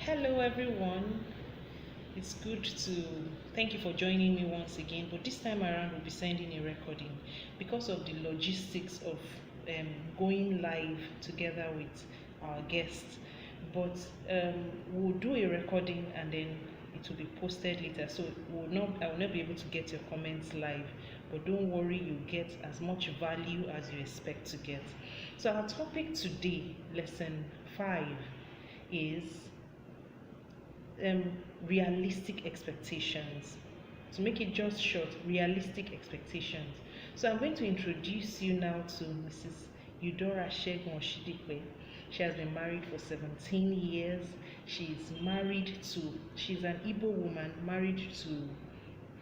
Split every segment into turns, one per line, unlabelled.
Hello, everyone. It's good to thank you for joining me once again. But this time around, we'll be sending a recording because of the logistics of um, going live together with our guests. But we'll do a recording and then it will be posted later. So I will not be able to get your comments live. But don't worry, you get as much value as you expect to get. So our topic today, lesson 5, is um, realistic expectations. To make it just short, realistic expectations. So I'm going to introduce you now to Mrs. Eudora Shegun Oshidikwe. She has been married for 17 years. She's an Igbo woman married to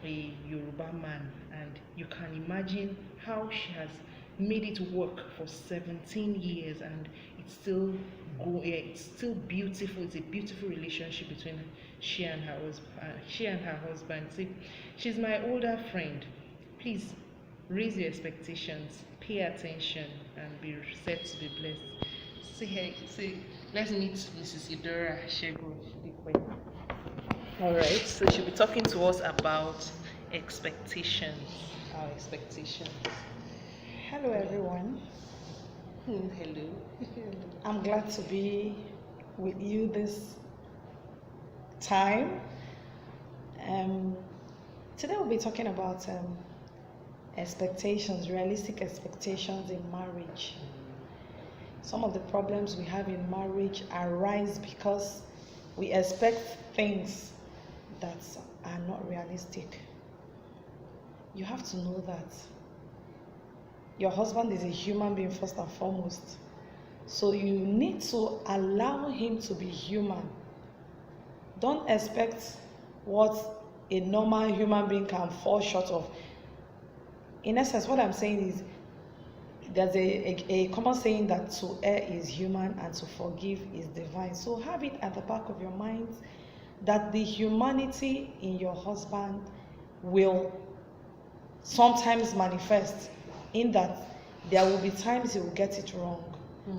a Yoruba man, and you can imagine how she has made it work for 17 years, and it's still beautiful. It's a beautiful relationship between she and her husband. See, she's my older friend. Please raise your expectations, pay attention, and be set to be blessed. Let's meet Mrs. Idora Shego. All right, so she'll be talking to us about expectations, our expectations.
Hello, everyone.
Hello.
I'm glad to be with you this time. Today we'll be talking about expectations, realistic expectations in marriage. Some of the problems we have in marriage arise because we expect things that are not realistic. You have to know that your husband is a human being first and foremost. So you need to allow him to be human. Don't expect what a normal human being can fall short of. In essence, what I'm saying is there's a common saying that to err is human and to forgive is divine. So have it at the back of your mind that the humanity in your husband will sometimes manifest in that there will be times he will get it wrong.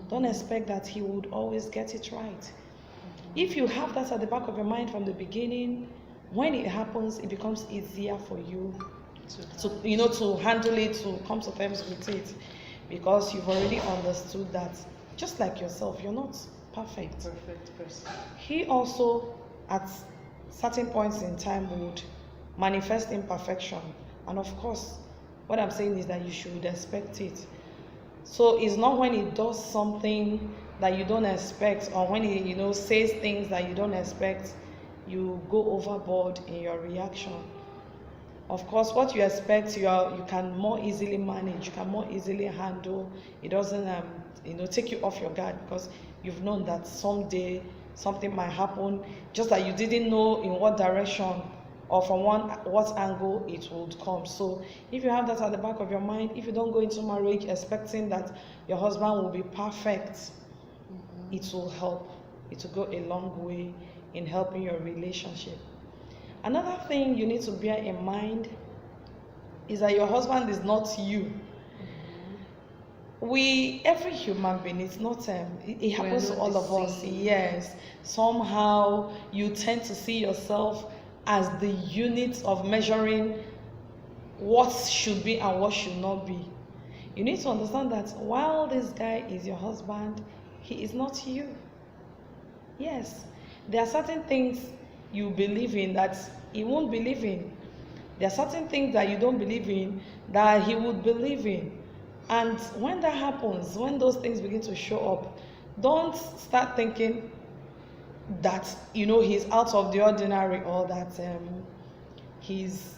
Don't expect that he would always get it right. If you have that at the back of your mind from the beginning, when it happens, it becomes easier for you to handle it, to come to terms with it, because you've already understood that, just like yourself, you're not perfect.
Perfect person.
He also, at certain points in time, would manifest imperfection, and of course, what I'm saying is that you should expect it. So it's not when he does something that you don't expect, or when he says things that you don't expect, you go overboard in your reaction. Of course, what you expect, you can more easily manage, you can more easily handle. It doesn't take you off your guard, because you've known that someday something might happen, just that you didn't know in what direction or from what angle it would come. So if you have that at the back of your mind, if you don't go into marriage expecting that your husband will be perfect, it will help. It will go a long way in helping your relationship. Another thing you need to bear in mind is that your husband is not you. Every human being, it's not it happens to all of us. Yes, somehow you tend to see yourself as the unit of measuring what should be and what should not be. You need to understand that while this guy is your husband, he is not you. Yes, there are certain things you believe in that he won't believe in. There are certain things that you don't believe in that he would believe in. And when that happens, when those things begin to show up, don't start thinking that he's out of the ordinary, or that he's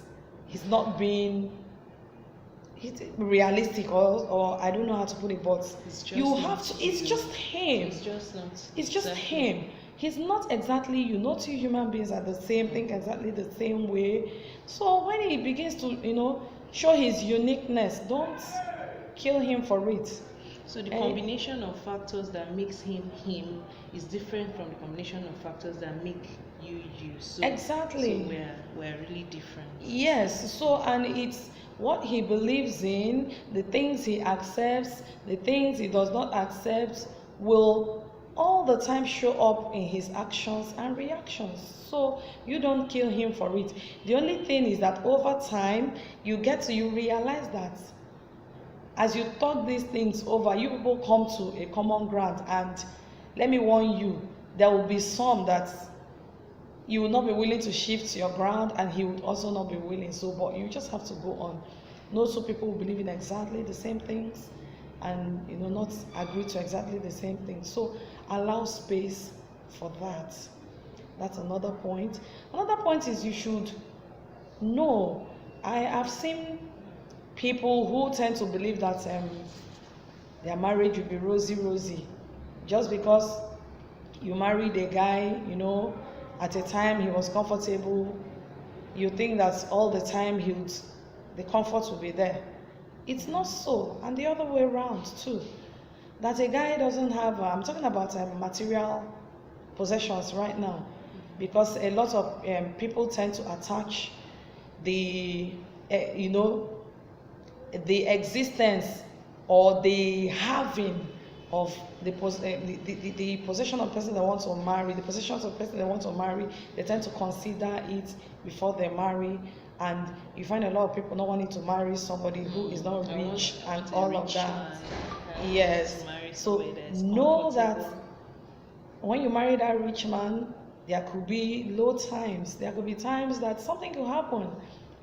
not being realistic, or I don't know how to put it, but it's just him. It's just him. He's not exactly you. No two human beings are the same, think exactly the same way. So when he begins to show his uniqueness, don't kill him for it.
So the combination of factors that makes him is different from the combination of factors that make you you. So,
exactly.
So we're really different.
Yes. So, and it's what he believes in, the things he accepts, the things he does not accept will all the time show up in his actions and reactions. So you don't kill him for it. The only thing is that over time, you realize that as you talk these things over, you people come to a common ground. And let me warn you, there will be some that you will not be willing to shift your ground, and he would also not be willing. So, but you just have to go on. No two people will believe in exactly the same things, and not agree to exactly the same thing. So allow space for that. That's another point. Another point is you should know. I have seen people who tend to believe that their marriage will be rosy just because you married a guy, at a time he was comfortable. You think that all the time the comfort will be there. It's not so, and the other way around too. That a guy doesn't have, I'm talking about material possessions right now, because a lot of people tend to attach the existence or the having of the possession of the person they want to marry, the possessions of the person they want to marry. They tend to consider it before they marry, and you find a lot of people not wanting to marry somebody who is not rich and all of that. Yes. So know that when you marry that rich man, there could be low times. There could be times that something could happen,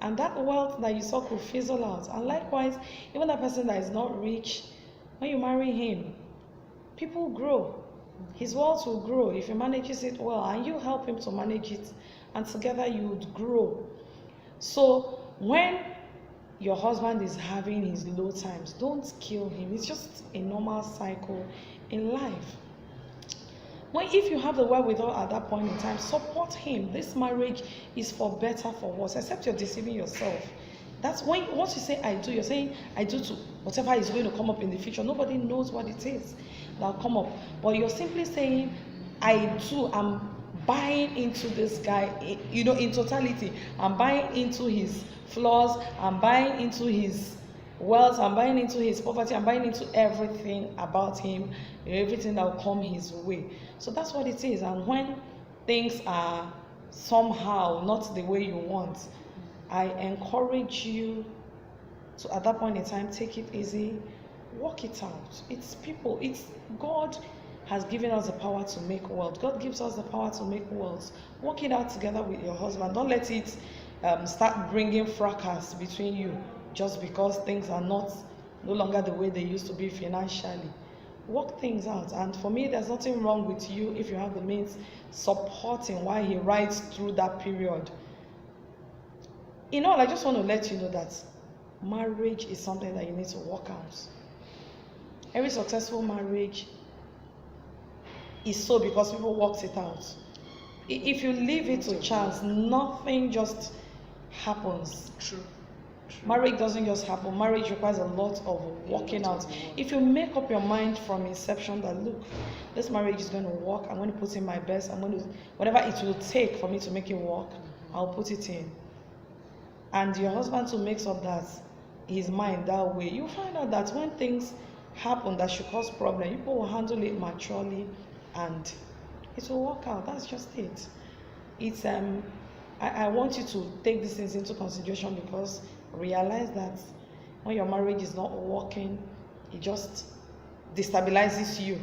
and that wealth that you saw could fizzle out. And likewise, even that person that is not rich, when you marry him, people grow. His wealth will grow if he manages it well, and you help him to manage it, and together you would grow. So when your husband is having his low times, don't kill him. It's just a normal cycle in life. If you have the wherewithal at that point in time, support him. This marriage is for better, for worse, except you're deceiving yourself. That's when, once you say I do, you're saying I do to whatever is going to come up in the future. Nobody knows what it is that'll come up. But you're simply saying I do, I'm buying into this guy, in totality. I'm buying into his flaws, I'm buying into his wealth, I'm buying into his poverty, I'm buying into everything about him, everything that will come his way. So that's what it is. And when things are somehow not the way you want, I encourage you to, at that point in time, take it easy, work it out. It's God has given us the power to make wealth. God gives us the power to make wealth. Work it out together with your husband. Don't let it start bringing fracas between you just because things are no longer the way they used to be financially. Work things out. And for me, there's nothing wrong with you if you have the means supporting while he rides through that period. I just want to let you know that marriage is something that you need to work out. Every successful marriage is so because people worked it out. If you leave it to chance, nothing just happens.
True.
Marriage doesn't just happen. Marriage requires a lot of working out. If you make up your mind from inception that, look, this marriage is going to work, I'm going to put in my best, whatever it will take for me to make it work, I'll put it in. And your husband too makes up his mind that way. You find out that when things happen that should cause problem, people will handle it maturely, and it will work out. That's just it. It's I want you to take these things into consideration, because realize that when your marriage is not working, it just destabilizes you.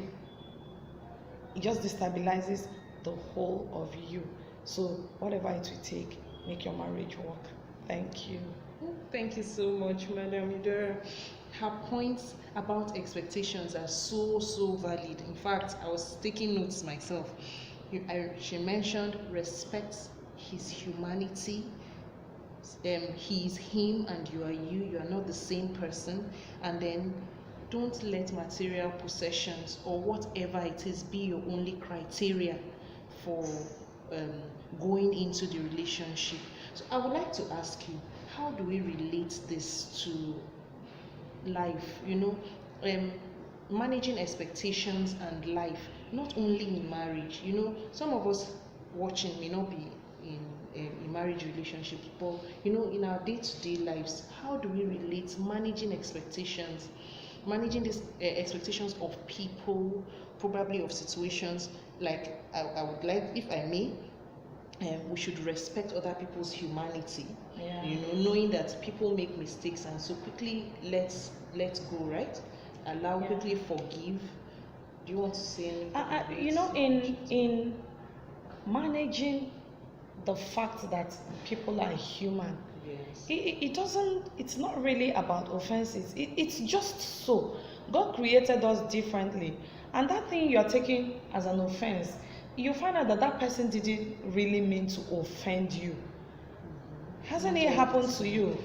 It just destabilizes the whole of you. So whatever it will take, make your marriage work. Thank you.
Thank you so much, Madam Idora. Her points about expectations are so valid. In fact, I was taking notes myself. She mentioned respect his humanity. He is him and you are you. You are not the same person. And then don't let material possessions or whatever it is be your only criteria for going into the relationship. So I would like to ask you, how do we relate this to life? Managing expectations and life, not only in marriage. Some of us watching may not be in a marriage relationship, but in our day-to-day lives, how do we relate managing expectations managing these expectations of people, probably of situations. Like I would like, if I may, we should respect other people's humanity.
Yeah.
You know, knowing that people make mistakes, and so quickly let go, right? Allow,
Yeah.
quickly forgive. Do you want to say anything?
You know, in managing the fact that people are human,
Yes.
it doesn't, it's not really about offenses. It's just so. God created us differently. And that thing you're taking as an offense, you find out that that person didn't really mean to offend you. Hasn't it happened to you?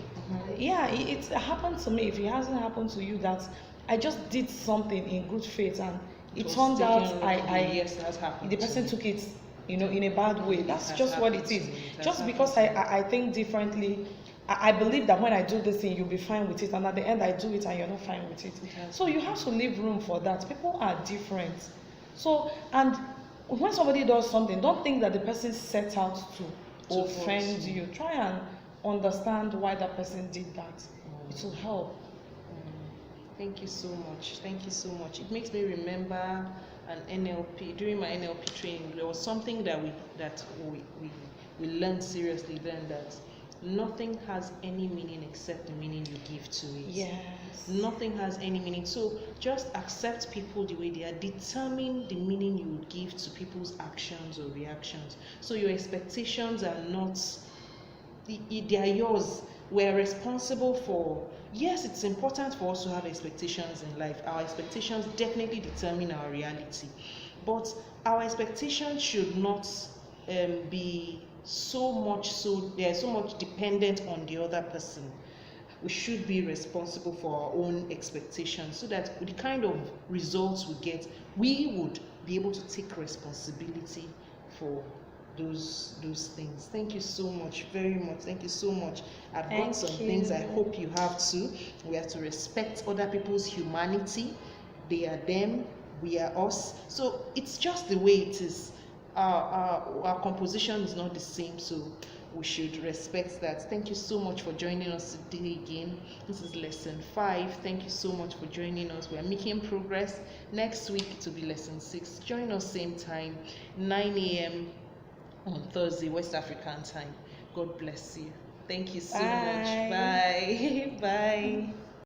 Yeah, it happened to me. If it hasn't happened to you, that I just did something in good faith and it
was
turned out
taken wrongly. Yes, it has happened
the
to
person
me.
took it, you know, in a bad way. That's
has
just what it
happened to
is.
me. It has
Just
happened
because
to me.
I think differently, I believe that when I do this thing, you'll be fine with it, and at the end I do it and you're not fine with it.
has
So you have to leave room for that. People are different. So, and when somebody does something, don't think that the person set out to offend
hurt
you. Try and understand why that person did that. It will help.
Thank you so much. Thank you so much. It makes me remember an NLP. During my NLP training, there was something that we learned seriously then, that nothing has any meaning except the meaning you give to it.
Yes.
Nothing has any meaning. So just accept people the way they are. Determine the meaning you would give to people's actions or reactions. So your expectations are not, they are yours. We're responsible for, yes, it's important for us to have expectations in life. Our expectations definitely determine our reality. But our expectations should not be so much dependent on the other person. We should be responsible for our own expectations, so that with the kind of results we get, we would be able to take responsibility for those things. Thank you so much, very much. Thank you so much. I've got some things I hope you have too. We have to respect other people's humanity. They are them, we are us. So it's just the way it is. Our composition is not the same, so we should respect that. Thank you so much for joining us today again. This is lesson 5. Thank you so much for joining us. We are making progress. Next week it will be lesson 6. Join us same time, 9 a.m. on Thursday, West African time. God bless you. Thank you so much. Bye. Bye.